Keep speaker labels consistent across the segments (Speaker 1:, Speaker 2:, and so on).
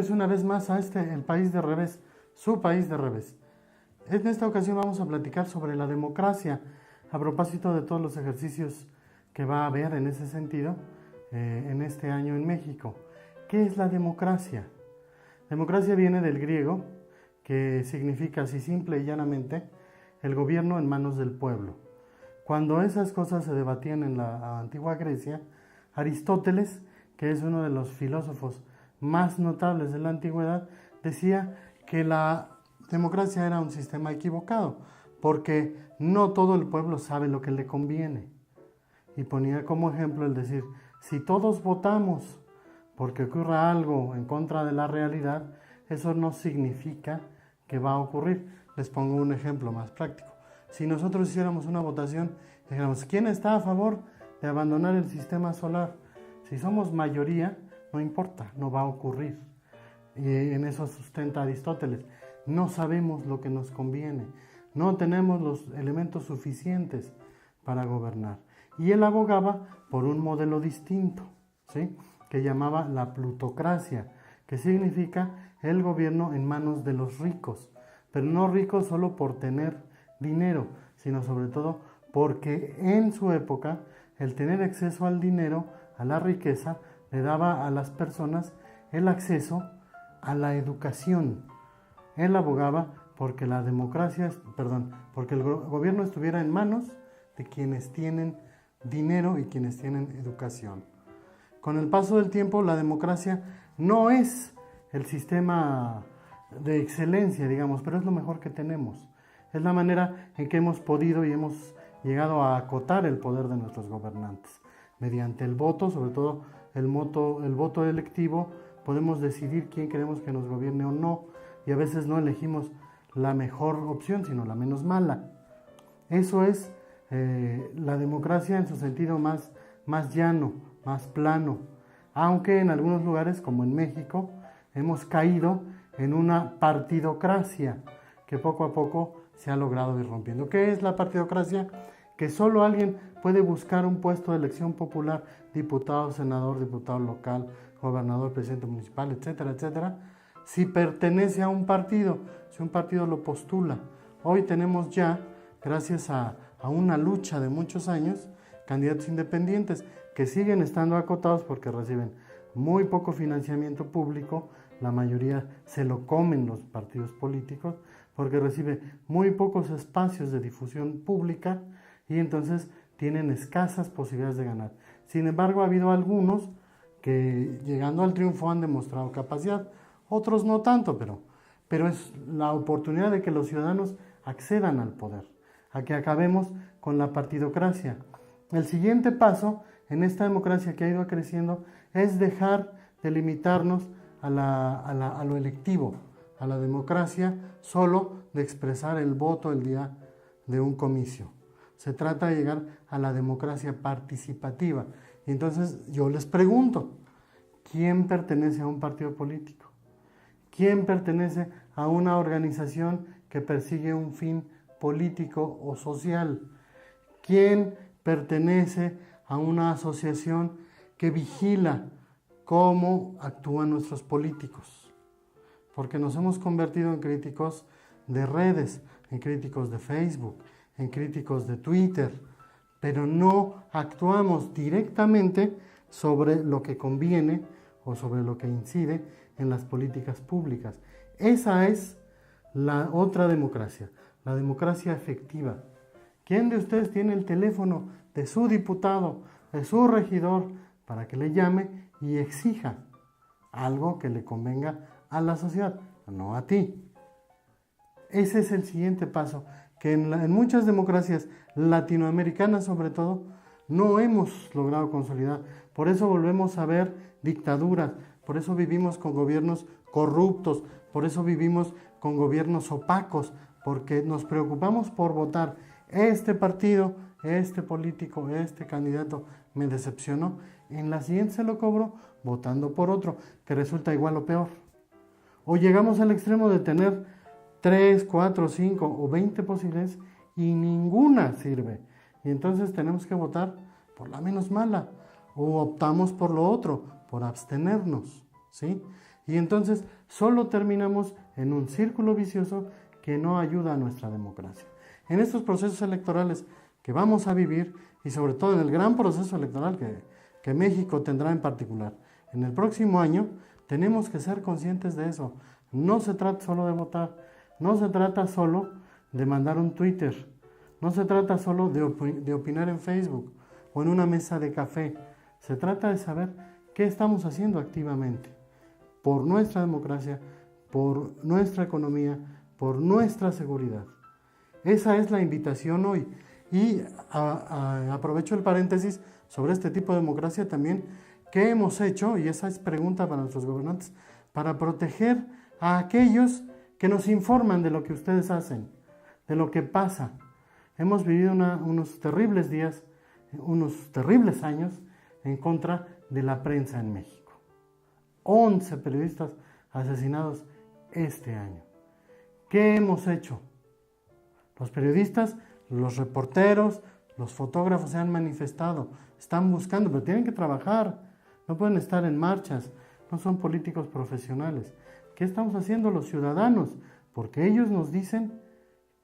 Speaker 1: Bienvenidos una vez más a El País de Revés, su país de revés. En esta ocasión vamos a platicar sobre la democracia, a propósito de todos los ejercicios que va a haber en ese sentido en este año en México. ¿Qué es la democracia? Democracia viene del griego, que significa así simple y llanamente, el gobierno en manos del pueblo. Cuando esas cosas se debatían en la antigua Grecia, Aristóteles, que es uno de los filósofos más notables de la antigüedad, decía que la democracia era un sistema equivocado, porque no todo el pueblo sabe lo que le conviene. Y ponía como ejemplo el decir, si todos votamos porque ocurra algo en contra de la realidad, eso no significa que va a ocurrir. Les pongo un ejemplo más práctico. Si nosotros hiciéramos una votación, dijéramos, ¿quién está a favor de abandonar el sistema solar? Si somos mayoría, no importa, no va a ocurrir. Y en eso sustenta Aristóteles. No sabemos lo que nos conviene, no tenemos los elementos suficientes para gobernar. Y él abogaba por un modelo distinto, ¿sí?, que llamaba la plutocracia, que significa el gobierno en manos de los ricos, pero no ricos solo por tener dinero, sino sobre todo porque en su época el tener acceso al dinero, a la riqueza, le daba a las personas el acceso a la educación. Él abogaba porque la democracia, porque el gobierno estuviera en manos de quienes tienen dinero y quienes tienen educación. Con el paso del tiempo, la democracia no es el sistema de excelencia, digamos, pero es lo mejor que tenemos. Es la manera en que hemos podido y hemos llegado a acotar el poder de nuestros gobernantes. Mediante el voto, sobre todo el voto electivo, podemos decidir quién queremos que nos gobierne o no, y a veces no elegimos la mejor opción, sino la menos mala. Eso es la democracia en su sentido más llano, más plano, aunque en algunos lugares, como en México, hemos caído en una partidocracia que poco a poco se ha logrado ir rompiendo. ¿Qué es la partidocracia? Que solo alguien puede buscar un puesto de elección popular, diputado, senador, diputado local, gobernador, presidente municipal, etcétera, etcétera, si pertenece a un partido, si un partido lo postula. Hoy tenemos ya, gracias a una lucha de muchos años, candidatos independientes que siguen estando acotados porque reciben muy poco financiamiento público, la mayoría se lo comen los partidos políticos, porque recibe muy pocos espacios de difusión pública y entonces tienen escasas posibilidades de ganar. Sin embargo, ha habido algunos que llegando al triunfo han demostrado capacidad, otros no tanto, pero es la oportunidad de que los ciudadanos accedan al poder, a que acabemos con la partidocracia. El siguiente paso en esta democracia que ha ido creciendo es dejar de limitarnos a lo electivo, a la democracia solo de expresar el voto el día de un comicio. Se trata de llegar a la democracia participativa. Y entonces yo les pregunto, ¿quién pertenece a un partido político? ¿Quién pertenece a una organización que persigue un fin político o social? ¿Quién pertenece a una asociación que vigila cómo actúan nuestros políticos? Porque nos hemos convertido en críticos de redes, en críticos de Facebook, en críticos de Twitter, pero no actuamos directamente sobre lo que conviene o sobre lo que incide en las políticas públicas. Esa es la otra democracia, la democracia efectiva. ¿Quién de ustedes tiene el teléfono de su diputado, de su regidor, para que le llame y exija algo que le convenga a la sociedad, no a ti? Ese es el siguiente paso, que en muchas democracias latinoamericanas sobre todo, no hemos logrado consolidar. Por eso volvemos a ver dictaduras, por eso vivimos con gobiernos corruptos, por eso vivimos con gobiernos opacos, porque nos preocupamos por votar este partido, este político, este candidato me decepcionó, en la siguiente se lo cobro votando por otro, que resulta igual o peor. O llegamos al extremo de tener 3, 4, 5 o 20 posibilidades y ninguna sirve. Y entonces tenemos que votar por la menos mala o optamos por lo otro, por abstenernos, ¿sí? Y entonces solo terminamos en un círculo vicioso que no ayuda a nuestra democracia. En estos procesos electorales que vamos a vivir, y sobre todo en el gran proceso electoral que México tendrá en particular, en el próximo año, tenemos que ser conscientes de eso. No se trata solo de votar, no se trata solo de mandar un Twitter, no se trata solo de opinar en Facebook o en una mesa de café. Se trata de saber qué estamos haciendo activamente por nuestra democracia, por nuestra economía, por nuestra seguridad. Esa es la invitación hoy. Y aprovecho el paréntesis sobre este tipo de democracia también. ¿Qué hemos hecho? Y esa es pregunta para nuestros gobernantes, para proteger a aquellos que nos informan de lo que ustedes hacen, de lo que pasa. Hemos vivido unos terribles días, unos terribles años en contra de la prensa en México. 11 periodistas asesinados este año. ¿Qué hemos hecho? Los periodistas, los reporteros, los fotógrafos se han manifestado, están buscando, pero tienen que trabajar, no pueden estar en marchas, no son políticos profesionales. ¿Qué estamos haciendo los ciudadanos? Porque ellos nos dicen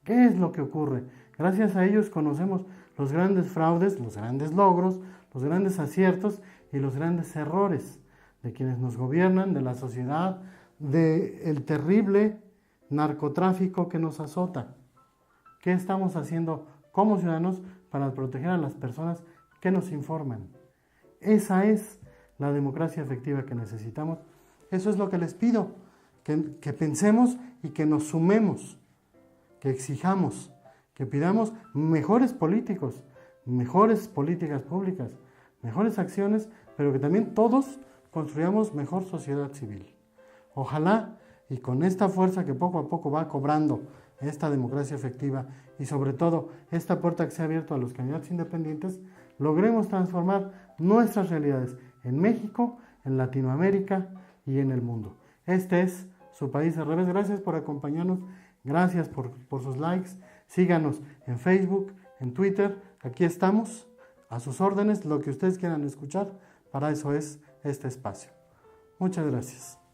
Speaker 1: qué es lo que ocurre. Gracias a ellos conocemos los grandes fraudes, los grandes logros, los grandes aciertos y los grandes errores de quienes nos gobiernan, de la sociedad, del terrible narcotráfico que nos azota. ¿Qué estamos haciendo como ciudadanos para proteger a las personas que nos informan? Esa es la democracia efectiva que necesitamos. Eso es lo que les pido, que pensemos y que nos sumemos, que exijamos, que pidamos mejores políticos, mejores políticas públicas, mejores acciones, pero que también todos construyamos mejor sociedad civil. Ojalá, y con esta fuerza que poco a poco va cobrando esta democracia efectiva y sobre todo esta puerta que se ha abierto a los candidatos independientes, logremos transformar nuestras realidades en México, en Latinoamérica y en el mundo. Este es Su País al Revés. Gracias por acompañarnos, gracias por sus likes. Síganos en Facebook, en Twitter, aquí estamos a sus órdenes, lo que ustedes quieran escuchar, para eso es este espacio. Muchas gracias.